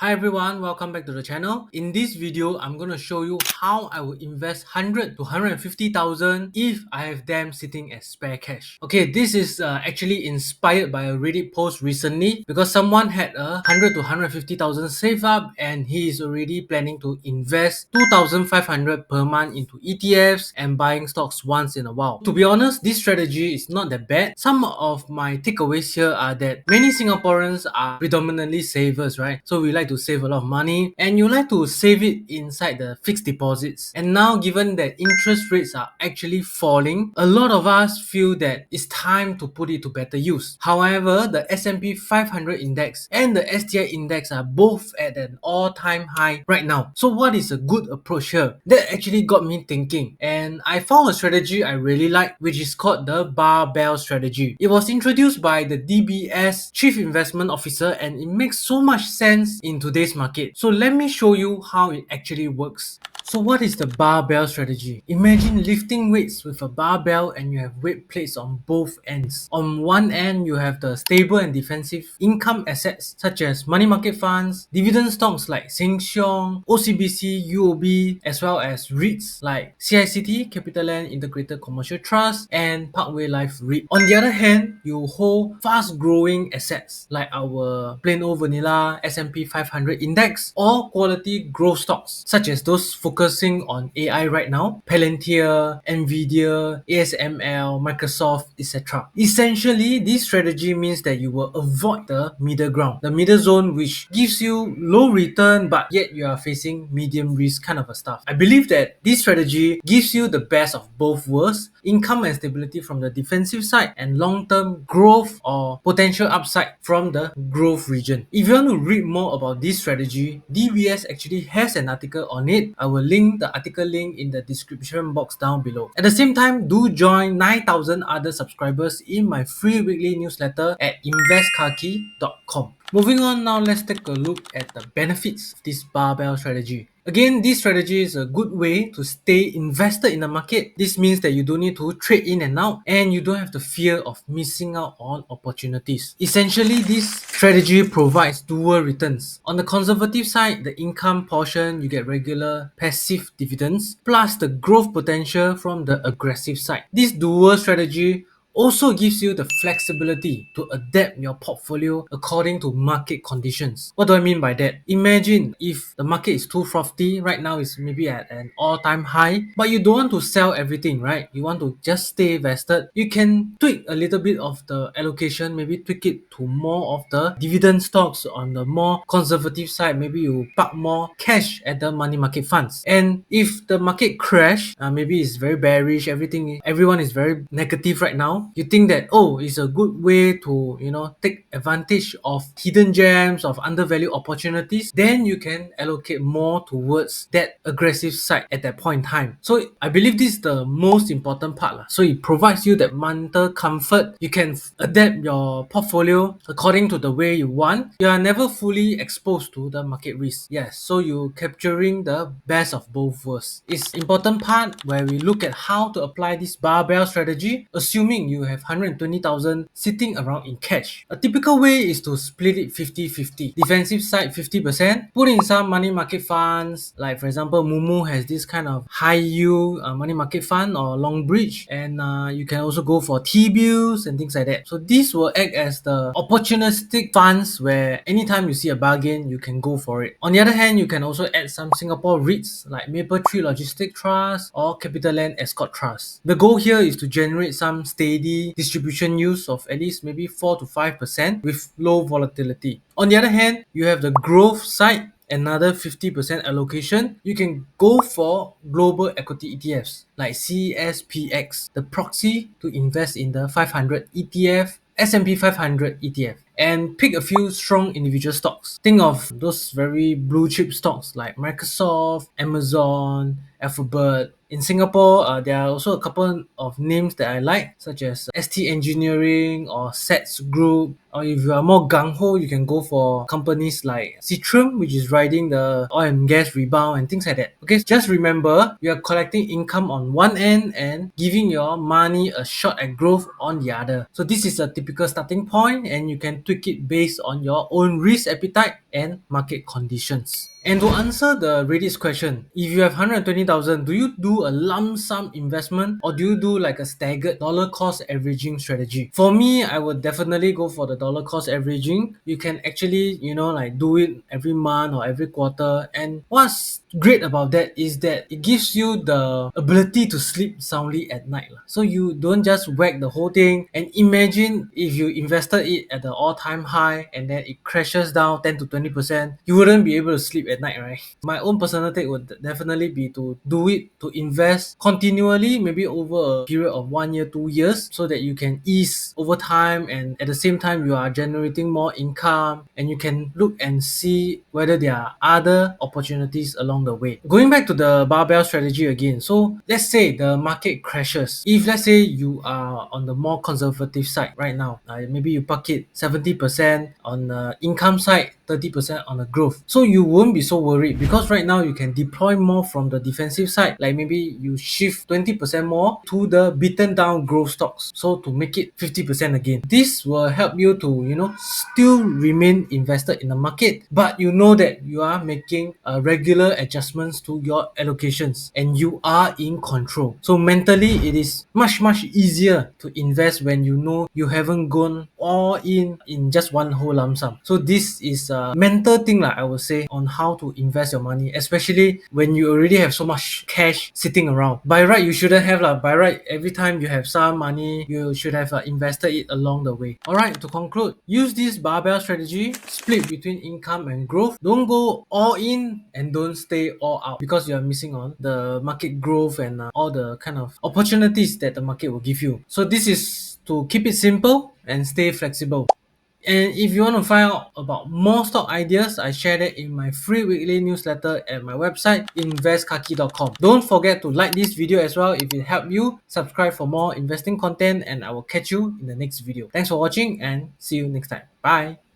Hi everyone, welcome back to the channel. In this video, I'm going to show you how I would invest 100 to 150,000 if I have them sitting as spare cash. Okay, this is actually inspired by a Reddit post recently because someone had 100 to 150,000 saved up and he is already planning to invest 2,500 per month into ETFs and buying stocks once in a while. To be honest, this strategy is not that bad. Some of my takeaways here are that many Singaporeans are predominantly savers, right? So we like to save a lot of money and you like to save it inside the fixed deposits. And now given that interest rates are actually falling, a lot of us feel that it's time to put it to better use. However, the S&P 500 index and the STI index are both at an all-time high right now. So what is a good approach here? That actually got me thinking, and I found a strategy I really like, which is called the Barbell Strategy. It was introduced by the DBS Chief Investment Officer and it makes so much sense in today's market. So let me show you how it actually works. So what is the barbell strategy? Imagine lifting weights with a barbell and you have weight plates on both ends. On one end, you have the stable and defensive income assets such as money market funds, dividend stocks like Sheng Siong, OCBC, UOB, as well as REITs like CICT, CapitaLand Integrated Commercial Trust, and Parkway Life REIT. On the other hand, you hold fast-growing assets like our plain old vanilla S&P 500 index or quality growth stocks such as those focusing on AI right now, Palantir, Nvidia, ASML, Microsoft, etc. Essentially, this strategy means that you will avoid the middle ground, the middle zone, which gives you low return but yet you are facing medium risk kind of a stuff. I believe that this strategy gives you the best of both worlds, income and stability from the defensive side and long-term growth or potential upside from the growth region. If you want to read more about this strategy, DBS actually has an article on it. I will link the article link in the description box down below. At the same time, do join 9,000 other subscribers in my free weekly newsletter at investkhaki.com. Moving on now, let's take a look at the benefits of this barbell strategy. Again, this strategy is a good way to stay invested in the market. This means that you don't need to trade in and out and you don't have the fear of missing out on opportunities. Essentially, this strategy provides dual returns. On the conservative side, the income portion, you get regular passive dividends plus the growth potential from the aggressive side. This dual strategy also gives you the flexibility to adapt your portfolio according to market conditions. What do I mean by that? Imagine if the market is too frothy, right now it's maybe at an all-time high, but you don't want to sell everything, right? You want to just stay vested. You can tweak a little bit of the allocation, maybe tweak it to more of the dividend stocks on the more conservative side. Maybe you park more cash at the money market funds. And if the market crash, maybe it's very bearish, everyone is very negative right now, you think that, oh, it's a good way to take advantage of hidden gems, of undervalued opportunities, then you can allocate more towards that aggressive side at that point in time. So I believe this is the most important part. So it provides you that mental comfort. You can adapt your portfolio according to the way you want. You are never fully exposed to the market risk. Yes, so you're capturing the best of both worlds. It's important part where we look at how to apply this barbell strategy, assuming you have 120,000 sitting around in cash. A typical way is to split it 50-50. Defensive side 50%, put in some money market funds, like for example Mumu has this kind of high yield money market fund or long bridge, and you can also go for T-bills and things like that. So this will act as the opportunistic funds where anytime you see a bargain you can go for it. On the other hand, you can also add some Singapore REITs like Mapletree Logistic Trust or CapitaLand Escort Trust. The goal here is to generate some steady distribution yields of at least maybe 4 to 5% with low volatility. On the other hand, you have the growth side, another 50% allocation. You can go for global equity ETFs like CSPX, the proxy to invest in the 500 ETF, S&P 500 ETF, and pick a few strong individual stocks. Think of those very blue chip stocks like Microsoft, Amazon, Alphabet. In Singapore, there are also a couple of names that I like, such as ST Engineering or SETS Group. Or if you are more gung-ho, you can go for companies like Citrum, which is riding the oil and gas rebound and things like that. Okay, just remember, you are collecting income on one end and giving your money a shot at growth on the other. So this is a typical starting point and you can tweak it based on your own risk appetite and market conditions. And to answer the Reddit's question, if you have 120,000, do you do a lump sum investment or do you do like a staggered dollar cost averaging strategy? For me, I would definitely go for the dollar cost averaging. You can actually, like do it every month or every quarter. And what's great about that is that it gives you the ability to sleep soundly at night. So you don't just whack the whole thing and imagine if you invested it at the all-time high and then it crashes down 10 to 20%, you wouldn't be able to sleep at night, right? My own personal take would definitely be to do it, to invest continually, maybe over a period of 1 year, 2 years, so that you can ease over time and at the same time you are generating more income and you can look and see whether there are other opportunities along the way. Going back to the barbell strategy again, so let's say the market crashes. If let's say you are on the more conservative side right now, maybe you park it 70% on the income side, 30% on the growth. So you won't be so worried because right now you can deploy more from the defensive side. Like maybe you shift 20% more to the beaten down growth stocks. So to make it 50% again. This will help you to, still remain invested in the market, but you know that you are making regular adjustments to your allocations and you are in control. So mentally, it is much easier to invest when you know you haven't gone all in just one whole lump sum. So this is a mental thing, like I would say, on how to invest your money, especially when you already have so much cash sitting around. By right, you shouldn't have lah. By right, every time you have some money, you should have invested it along the way. Alright, to conclude, use this barbell strategy, split between income and growth. Don't go all in and don't stay all out because you are missing on the market growth and all the kind of opportunities that the market will give you. So this is to keep it simple and stay flexible. And if you want to find out about more stock ideas, I share that in my free weekly newsletter at my website investkaki.com. Don't forget to like this video as well if it helped you. Subscribe for more investing content and I will catch you in the next video. Thanks for watching and see you next time. Bye.